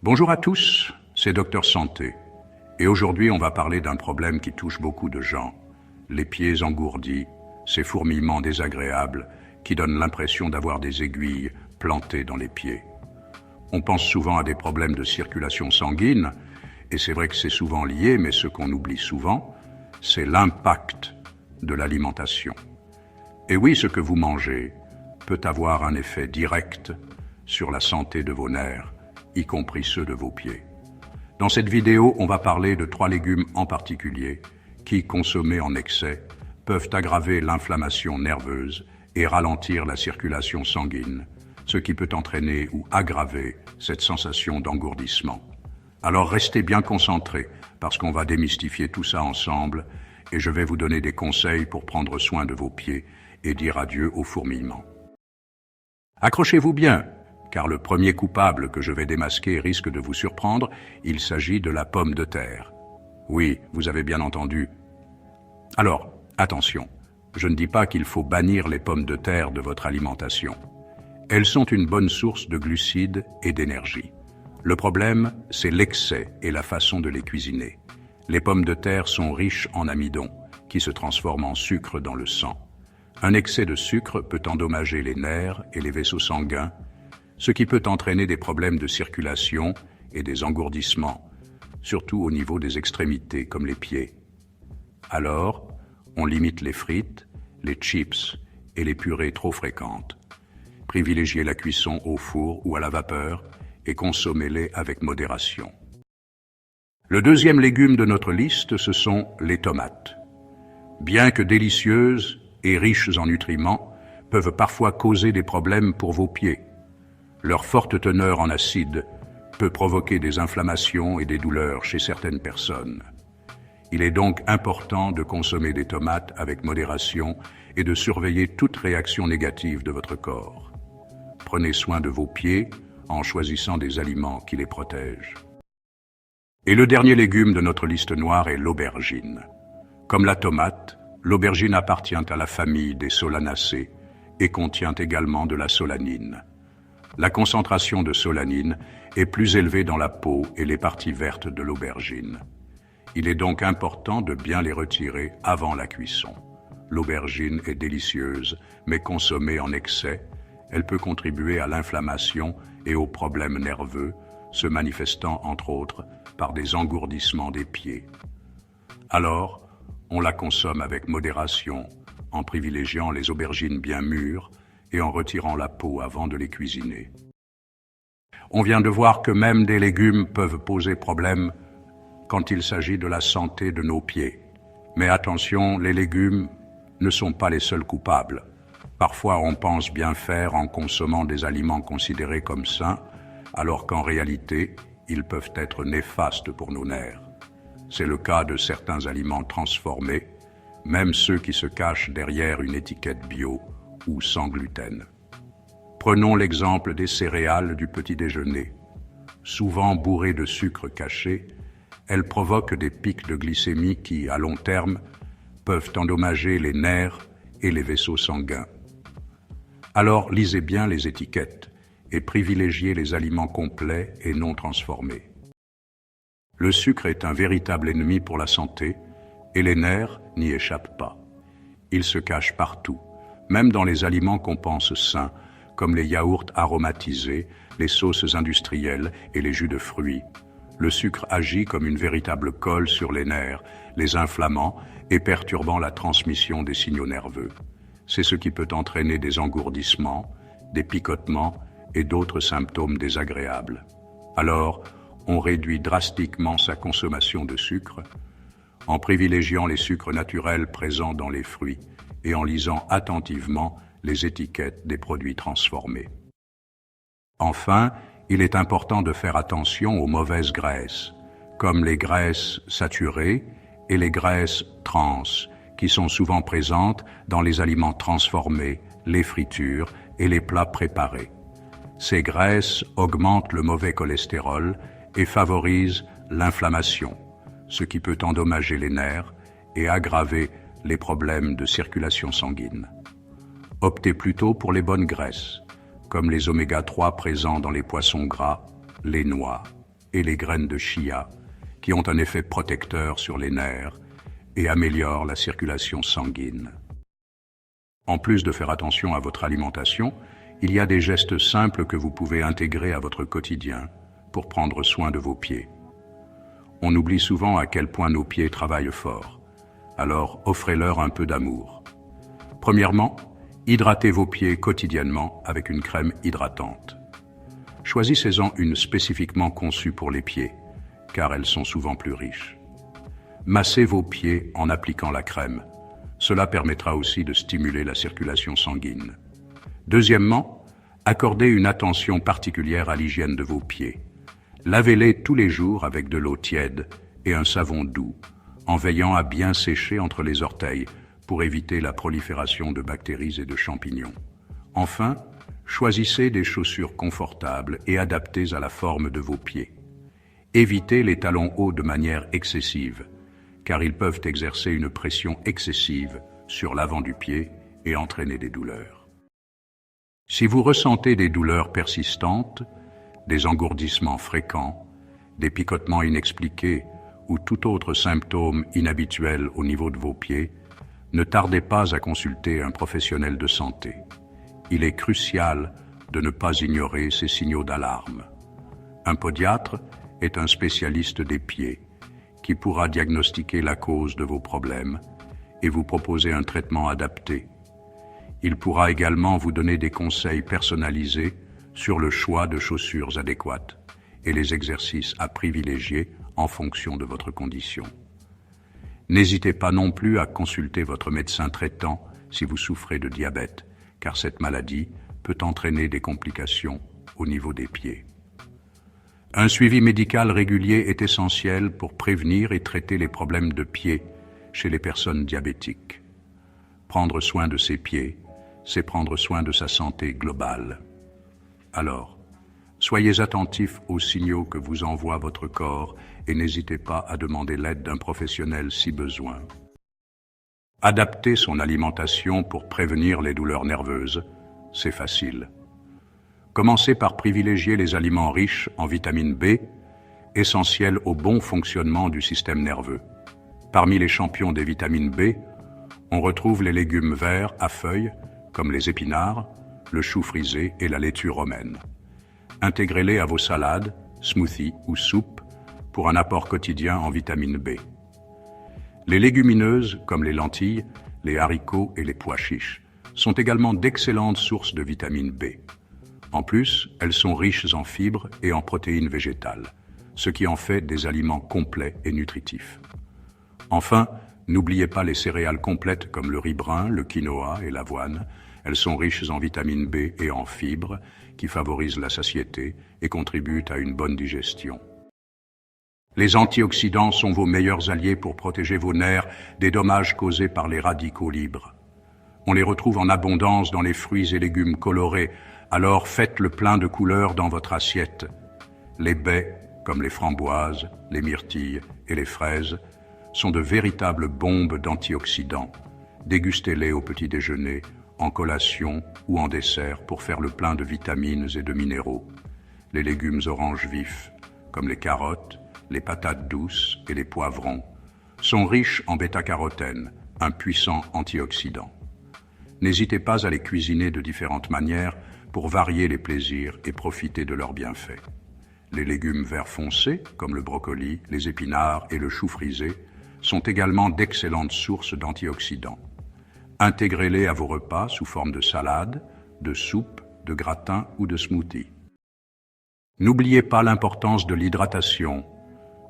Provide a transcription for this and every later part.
Bonjour à tous, c'est Docteur Santé. Et aujourd'hui, on va parler d'un problème qui touche beaucoup de gens. Les pieds engourdis, ces fourmillements désagréables qui donnent l'impression d'avoir des aiguilles plantées dans les pieds. On pense souvent à des problèmes de circulation sanguine, et c'est vrai que c'est souvent lié, mais ce qu'on oublie souvent, c'est l'impact de l'alimentation. Et oui, ce que vous mangez peut avoir un effet direct sur la santé de vos nerfs, y compris ceux de vos pieds. Dans cette vidéo, on va parler de 3 légumes en particulier qui, consommés en excès, peuvent aggraver l'inflammation nerveuse et ralentir la circulation sanguine, ce qui peut entraîner ou aggraver cette sensation d'engourdissement. Alors restez bien concentrés, parce qu'on va démystifier tout ça ensemble et je vais vous donner des conseils pour prendre soin de vos pieds et dire adieu aux fourmillements. Accrochez-vous bien, car le premier coupable que je vais démasquer risque de vous surprendre, il s'agit de la pomme de terre. Oui, vous avez bien entendu. Alors, attention, je ne dis pas qu'il faut bannir les pommes de terre de votre alimentation. Elles sont une bonne source de glucides et d'énergie. Le problème, c'est l'excès et la façon de les cuisiner. Les pommes de terre sont riches en amidon, qui se transforment en sucre dans le sang. Un excès de sucre peut endommager les nerfs et les vaisseaux sanguins, ce qui peut entraîner des problèmes de circulation et des engourdissements, surtout au niveau des extrémités comme les pieds. Alors, on limite les frites, les chips et les purées trop fréquentes. Privilégiez la cuisson au four ou à la vapeur et consommez-les avec modération. Le deuxième légume de notre liste, ce sont les tomates. Bien que délicieuses et riches en nutriments, peuvent parfois causer des problèmes pour vos pieds. Leur forte teneur en acide peut provoquer des inflammations et des douleurs chez certaines personnes. Il est donc important de consommer des tomates avec modération et de surveiller toute réaction négative de votre corps. Prenez soin de vos pieds en choisissant des aliments qui les protègent. Et le dernier légume de notre liste noire est l'aubergine. Comme la tomate, l'aubergine appartient à la famille des solanacées et contient également de la solanine. La concentration de solanine est plus élevée dans la peau et les parties vertes de l'aubergine. Il est donc important de bien les retirer avant la cuisson. L'aubergine est délicieuse, mais consommée en excès, elle peut contribuer à l'inflammation et aux problèmes nerveux, se manifestant entre autres par des engourdissements des pieds. Alors, on la consomme avec modération, en privilégiant les aubergines bien mûres et en retirant la peau avant de les cuisiner. On vient de voir que même des légumes peuvent poser problème quand il s'agit de la santé de nos pieds. Mais attention, les légumes ne sont pas les seuls coupables. Parfois, on pense bien faire en consommant des aliments considérés comme sains, alors qu'en réalité, ils peuvent être néfastes pour nos nerfs. C'est le cas de certains aliments transformés, même ceux qui se cachent derrière une étiquette bio ou sans gluten. Prenons l'exemple des céréales du petit déjeuner. Souvent bourrées de sucre caché, elles provoquent des pics de glycémie qui, à long terme, peuvent endommager les nerfs et les vaisseaux sanguins. Alors lisez bien les étiquettes et privilégiez les aliments complets et non transformés. Le sucre est un véritable ennemi pour la santé et les nerfs n'y échappent pas. Ils se cachent partout, même dans les aliments qu'on pense sains, comme les yaourts aromatisés, les sauces industrielles et les jus de fruits. Le sucre agit comme une véritable colle sur les nerfs, les inflammant et perturbant la transmission des signaux nerveux. C'est ce qui peut entraîner des engourdissements, des picotements et d'autres symptômes désagréables. Alors, on réduit drastiquement sa consommation de sucre en privilégiant les sucres naturels présents dans les fruits et en lisant attentivement les étiquettes des produits transformés. Enfin, il est important de faire attention aux mauvaises graisses, comme les graisses saturées et les graisses trans, qui sont souvent présentes dans les aliments transformés, les fritures et les plats préparés. Ces graisses augmentent le mauvais cholestérol et favorisent l'inflammation, ce qui peut endommager les nerfs et aggraver les problèmes de circulation sanguine. Optez plutôt pour les bonnes graisses, comme les oméga 3 présents dans les poissons gras, les noix et les graines de chia, qui ont un effet protecteur sur les nerfs et améliorent la circulation sanguine. En plus de faire attention à votre alimentation, il y a des gestes simples que vous pouvez intégrer à votre quotidien pour prendre soin de vos pieds. On oublie souvent à quel point nos pieds travaillent fort, alors offrez-leur un peu d'amour. Premièrement, hydratez vos pieds quotidiennement avec une crème hydratante. Choisissez-en une spécifiquement conçue pour les pieds, car elles sont souvent plus riches. Massez vos pieds en appliquant la crème. Cela permettra aussi de stimuler la circulation sanguine. Deuxièmement, accordez une attention particulière à l'hygiène de vos pieds. Lavez-les tous les jours avec de l'eau tiède et un savon doux, en veillant à bien sécher entre les orteils pour éviter la prolifération de bactéries et de champignons. Enfin, choisissez des chaussures confortables et adaptées à la forme de vos pieds. Évitez les talons hauts de manière excessive, car ils peuvent exercer une pression excessive sur l'avant du pied et entraîner des douleurs. Si vous ressentez des douleurs persistantes, des engourdissements fréquents, des picotements inexpliqués ou tout autre symptôme inhabituel au niveau de vos pieds, ne tardez pas à consulter un professionnel de santé. Il est crucial de ne pas ignorer ces signaux d'alarme. Un podiatre est un spécialiste des pieds qui pourra diagnostiquer la cause de vos problèmes et vous proposer un traitement adapté. Il pourra également vous donner des conseils personnalisés sur le choix de chaussures adéquates et les exercices à privilégier en fonction de votre condition. N'hésitez pas non plus à consulter votre médecin traitant si vous souffrez de diabète, car cette maladie peut entraîner des complications au niveau des pieds. Un suivi médical régulier est essentiel pour prévenir et traiter les problèmes de pieds chez les personnes diabétiques. Prendre soin de ses pieds, c'est prendre soin de sa santé globale. Alors, soyez attentifs aux signaux que vous envoie votre corps et n'hésitez pas à demander l'aide d'un professionnel si besoin. Adapter son alimentation pour prévenir les douleurs nerveuses, c'est facile. Commencez par privilégier les aliments riches en vitamine B, essentiels au bon fonctionnement du système nerveux. Parmi les champions des vitamines B, on retrouve les légumes verts à feuilles, comme les épinards, le chou frisé et la laitue romaine. Intégrez-les à vos salades, smoothies ou soupes pour un apport quotidien en vitamine B. Les légumineuses, comme les lentilles, les haricots et les pois chiches, sont également d'excellentes sources de vitamine B. En plus, elles sont riches en fibres et en protéines végétales, ce qui en fait des aliments complets et nutritifs. Enfin, n'oubliez pas les céréales complètes comme le riz brun, le quinoa et l'avoine. Elles sont riches en vitamine B et en fibres qui favorisent la satiété et contribuent à une bonne digestion. Les antioxydants sont vos meilleurs alliés pour protéger vos nerfs des dommages causés par les radicaux libres. On les retrouve en abondance dans les fruits et légumes colorés, alors faites le plein de couleurs dans votre assiette. Les baies, comme les framboises, les myrtilles et les fraises, sont de véritables bombes d'antioxydants. Dégustez-les au petit déjeuner, en collation ou en dessert pour faire le plein de vitamines et de minéraux. Les légumes orange vifs, comme les carottes, les patates douces et les poivrons, sont riches en bêta-carotène, un puissant antioxydant. N'hésitez pas à les cuisiner de différentes manières pour varier les plaisirs et profiter de leurs bienfaits. Les légumes verts foncés, comme le brocoli, les épinards et le chou frisé, sont également d'excellentes sources d'antioxydants. Intégrez-les à vos repas sous forme de salade, de soupe, de gratin ou de smoothie. N'oubliez pas l'importance de l'hydratation.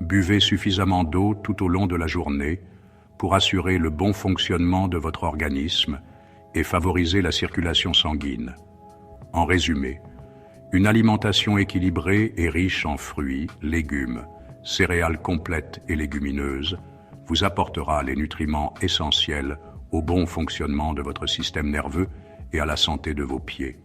Buvez suffisamment d'eau tout au long de la journée pour assurer le bon fonctionnement de votre organisme et favoriser la circulation sanguine. En résumé, une alimentation équilibrée et riche en fruits, légumes, céréales complètes et légumineuses vous apportera les nutriments essentiels au bon fonctionnement de votre système nerveux et à la santé de vos pieds.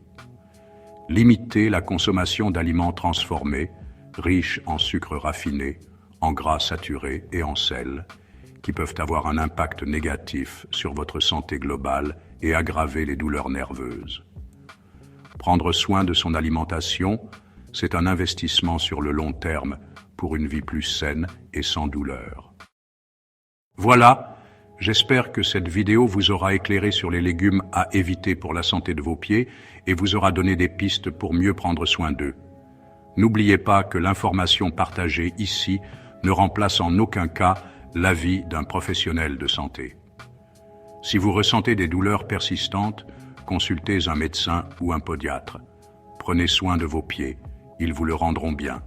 Limitez la consommation d'aliments transformés, riches en sucres raffinés, en gras saturés et en sel, qui peuvent avoir un impact négatif sur votre santé globale et aggraver les douleurs nerveuses. Prendre soin de son alimentation, c'est un investissement sur le long terme pour une vie plus saine et sans douleur. Voilà, j'espère que cette vidéo vous aura éclairé sur les légumes à éviter pour la santé de vos pieds et vous aura donné des pistes pour mieux prendre soin d'eux. N'oubliez pas que l'information partagée ici ne remplace en aucun cas l'avis d'un professionnel de santé. Si vous ressentez des douleurs persistantes, consultez un médecin ou un podiatre. Prenez soin de vos pieds, ils vous le rendront bien.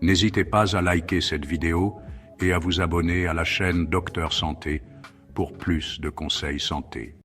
N'hésitez pas à liker cette vidéo et à vous abonner à la chaîne Docteur Santé pour plus de conseils santé.